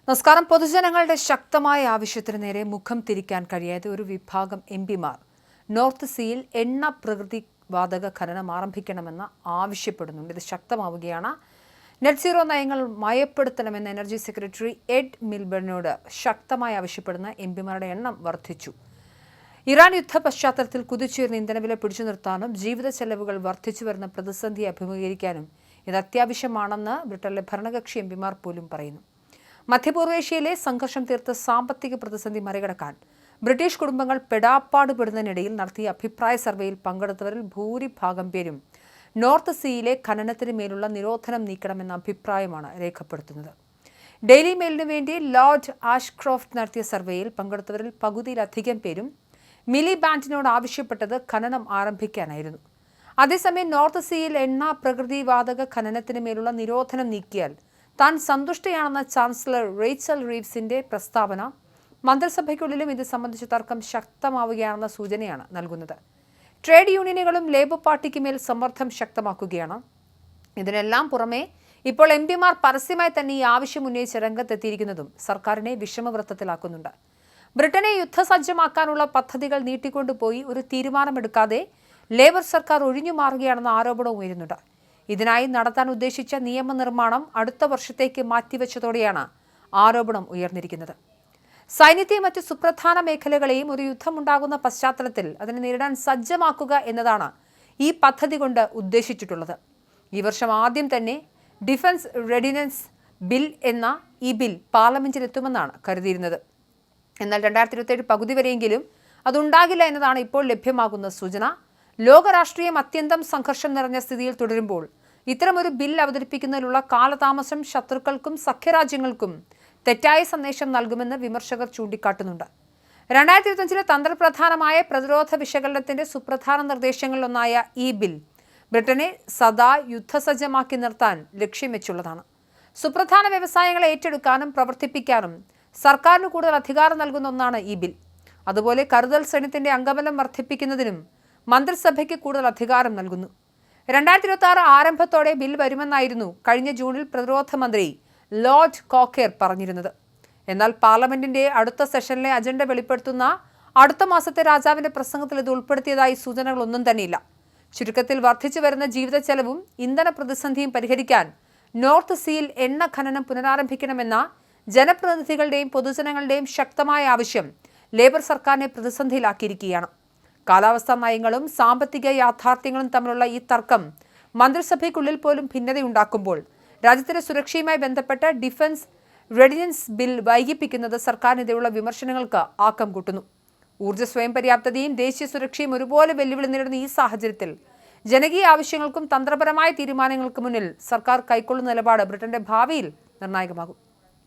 നമസ്കാരം. പൊതുജനങ്ങളുടെ ശക്തമായ ആവശ്യത്തിന് നേരെ മുഖം തിരിക്കാൻ കഴിയാതെ ഒരു വിഭാഗം എംപിമാർ നോർത്ത് സീയിൽ എണ്ണ പ്രകൃതി വാതക ഖനനം ആരംഭിക്കണമെന്ന് ആവശ്യപ്പെടുന്നുണ്ട്. ഇത് ശക്തമാവുകയാണ്. നെറ്റ് സീറോ നയങ്ങൾ മയപ്പെടുത്തണമെന്ന് എനർജി സെക്രട്ടറി എഡ് മിൽബണിനോട് ശക്തമായി ആവശ്യപ്പെടുന്ന എംപിമാരുടെ എണ്ണം വർദ്ധിച്ചു. ഇറാൻ യുദ്ധ പശ്ചാത്തലത്തിൽ കുതിച്ചുയർന്ന ഇന്ധനവില പിടിച്ചു നിർത്താനും ജീവിത ചെലവുകൾ വർദ്ധിച്ചു വരുന്ന പ്രതിസന്ധിയെ അഭിമുഖീകരിക്കാനും ഇത് അത്യാവശ്യമാണെന്ന് ബ്രിട്ടനിലെ ഭരണകക്ഷി എംപിമാർ പോലും പറയുന്നു. മധ്യപൂർവേഷ്യയിലെ സംഘർഷം തീർത്ത സാമ്പത്തിക പ്രതിസന്ധി മറികടക്കാൻ ബ്രിട്ടീഷ് കുടുംബങ്ങൾ പെടാപ്പാടുപെടുന്നതിനിടയിൽ നടത്തിയ അഭിപ്രായ സർവേയിൽ പങ്കെടുത്തവരിൽ ഭൂരിഭാഗം പേരും നോർത്ത് സീയിലെ ഖനനത്തിന് മേലുള്ള നിരോധനം നീക്കണമെന്ന അഭിപ്രായമാണ് രേഖപ്പെടുത്തുന്നത്. ഡെയിലി മെയിലിനു വേണ്ടി ലോർഡ് ആഷ്ക്രോഫ്റ്റ് നടത്തിയ സർവേയിൽ പങ്കെടുത്തവരിൽ പകുതിയിലധികം പേരും മിലി ബാൻഡിനോട് ആവശ്യപ്പെട്ടത് ഖനനം ആരംഭിക്കാനായിരുന്നു. അതേസമയം നോർത്ത് സീയിൽ എണ്ണ പ്രകൃതി വാതക ഖനനത്തിന് മേലുള്ള നിരോധനം നീക്കിയാൽ താൻ സന്തുഷ്ടയാണെന്ന ചാൻസലർ റേച്ചൽ റീവ്സിന്റെ പ്രസ്താവന മന്ത്രിസഭയ്ക്കുള്ളിലും ഇത് സംബന്ധിച്ച തർക്കം ശക്തമാവുകയാണെന്ന സൂചനയാണ് നൽകുന്നത്. ട്രേഡ് യൂണിയനുകളും ലേബർ പാർട്ടിക്ക് മേൽ സമ്മർദ്ദം ശക്തമാക്കുകയാണ്. ഇതിനെല്ലാം പുറമെ ഇപ്പോൾ എംപിമാർ പരസ്യമായി തന്നെ ഈ ആവശ്യം ഉന്നയിച്ച് രംഗത്തെത്തിയിരിക്കുന്നതും സർക്കാരിനെ വിഷമവൃത്തത്തിലാക്കുന്നുണ്ട്. ബ്രിട്ടനെ യുദ്ധസജ്ജമാക്കാനുള്ള പദ്ധതികൾ നീട്ടിക്കൊണ്ടുപോയി ഒരു തീരുമാനമെടുക്കാതെ ലേബർ സർക്കാർ ഒഴിഞ്ഞു മാറുകയാണെന്ന ആരോപണവും ഉയരുന്നുണ്ട്. ഇതിനായി നടത്താൻ ഉദ്ദേശിച്ച നിയമനിർമ്മാണം അടുത്ത വർഷത്തേക്ക് മാറ്റിവെച്ചതോടെയാണ് ആരോപണം ഉയർന്നിരിക്കുന്നത്. സൈന്യത്തെയും മറ്റ് സുപ്രധാന മേഖലകളെയും ഒരു യുദ്ധമുണ്ടാകുന്ന പശ്ചാത്തലത്തിൽ അതിനെ നേരിടാൻ സജ്ജമാക്കുക എന്നതാണ് ഈ പദ്ധതി കൊണ്ട് ഉദ്ദേശിച്ചിട്ടുള്ളത്. ഈ വർഷം ആദ്യം തന്നെ ഡിഫൻസ് റെഡിനൻസ് ബിൽ എന്ന ഈ ബിൽ പാർലമെന്റിലെത്തുമെന്നാണ് കരുതിയിരുന്നത്. എന്നാൽ 2027 പകുതി വരെയെങ്കിലും അതുണ്ടാകില്ല എന്നതാണ് ഇപ്പോൾ ലഭ്യമാകുന്ന സൂചന. ലോകരാഷ്ട്രീയം അത്യന്തം സംഘർഷം നിറഞ്ഞ സ്ഥിതിയിൽ തുടരുമ്പോൾ ഇത്തരമൊരു ബിൽ അവതരിപ്പിക്കുന്നതിലുള്ള കാലതാമസം ശത്രുക്കൾക്കും സഖ്യരാജ്യങ്ങൾക്കും തെറ്റായ സന്ദേശം നൽകുമെന്ന് വിമർശകർ ചൂണ്ടിക്കാട്ടുന്നുണ്ട്. 2025 തന്ത്രപ്രധാനമായ പ്രതിരോധ വിശകലനത്തിന്റെ സുപ്രധാന നിർദ്ദേശങ്ങളിലൊന്നായ ഈ ബിൽ ബ്രിട്ടനെ സദാ യുദ്ധസജ്ജമാക്കി നിർത്താൻ ലക്ഷ്യം വെച്ചുള്ളതാണ്. സുപ്രധാന വ്യവസായങ്ങളെ ഏറ്റെടുക്കാനും പ്രവർത്തിപ്പിക്കാനും സർക്കാരിന് കൂടുതൽ അധികാരം നൽകുന്ന ഒന്നാണ് ഈ ബിൽ. അതുപോലെ കരുതൽ സൈന്യത്തിന്റെ അംഗബലം വർദ്ധിപ്പിക്കുന്നതിനും മന്ത്രിസഭയ്ക്ക് കൂടുതൽ അധികാരം നൽകുന്നു. 2026 ആരംഭത്തോടെ ബിൽ വരുമെന്നായിരുന്നു കഴിഞ്ഞ ജൂണിൽ പ്രതിരോധ മന്ത്രി ലോർഡ് കോക്കേർ പറഞ്ഞിരുന്നത്. എന്നാൽ പാർലമെന്റിന്റെ അടുത്ത സെഷനിലെ അജണ്ട വെളിപ്പെടുത്തുന്ന അടുത്ത മാസത്തെ രാജാവിന്റെ പ്രസംഗത്തിൽ ഇത് ഉൾപ്പെടുത്തിയതായി സൂചനകളൊന്നും തന്നെയില്ല. ചുരുക്കത്തിൽ വർദ്ധിച്ചു വരുന്ന ജീവിത ചെലവും ഇന്ധന പ്രതിസന്ധിയും പരിഹരിക്കാൻ നോർത്ത് സീയിൽ എണ്ണ ഖനനം പുനരാരംഭിക്കണമെന്ന ജനപ്രതിനിധികളുടെയും പൊതുജനങ്ങളുടെയും ശക്തമായ ആവശ്യം ലേബർ സർക്കാരിനെ പ്രതിസന്ധിയിലാക്കിയിരിക്കുകയാണ്. കാലാവസ്ഥാ നയങ്ങളും സാമ്പത്തിക യാഥാർത്ഥ്യങ്ങളും തമ്മിലുള്ള ഈ തർക്കം മന്ത്രിസഭയ്ക്കുള്ളിൽ പോലും ഭിന്നതയുണ്ടാക്കുമ്പോൾ രാജ്യത്തിന്റെ സുരക്ഷയുമായി ബന്ധപ്പെട്ട ഡിഫൻസ് റെഡിനൻസ് ബിൽ വൈകിപ്പിക്കുന്നത് സർക്കാരിനെതിരെയുള്ള വിമർശനങ്ങൾക്ക് ആക്കം കൂട്ടുന്നു. ഊർജ്ജ സ്വയം പര്യാപ്തതയും ദേശീയ സുരക്ഷയും ഒരുപോലെ വെല്ലുവിളി നേരിടുന്ന ഈ സാഹചര്യത്തിൽ ജനകീയ ആവശ്യങ്ങൾക്കും തന്ത്രപരമായ തീരുമാനങ്ങൾക്കും മുന്നിൽ സർക്കാർ കൈക്കൊള്ളുന്ന നിലപാട് ബ്രിട്ടന്റെ ഭാവിയിൽ നിർണായകമാകും.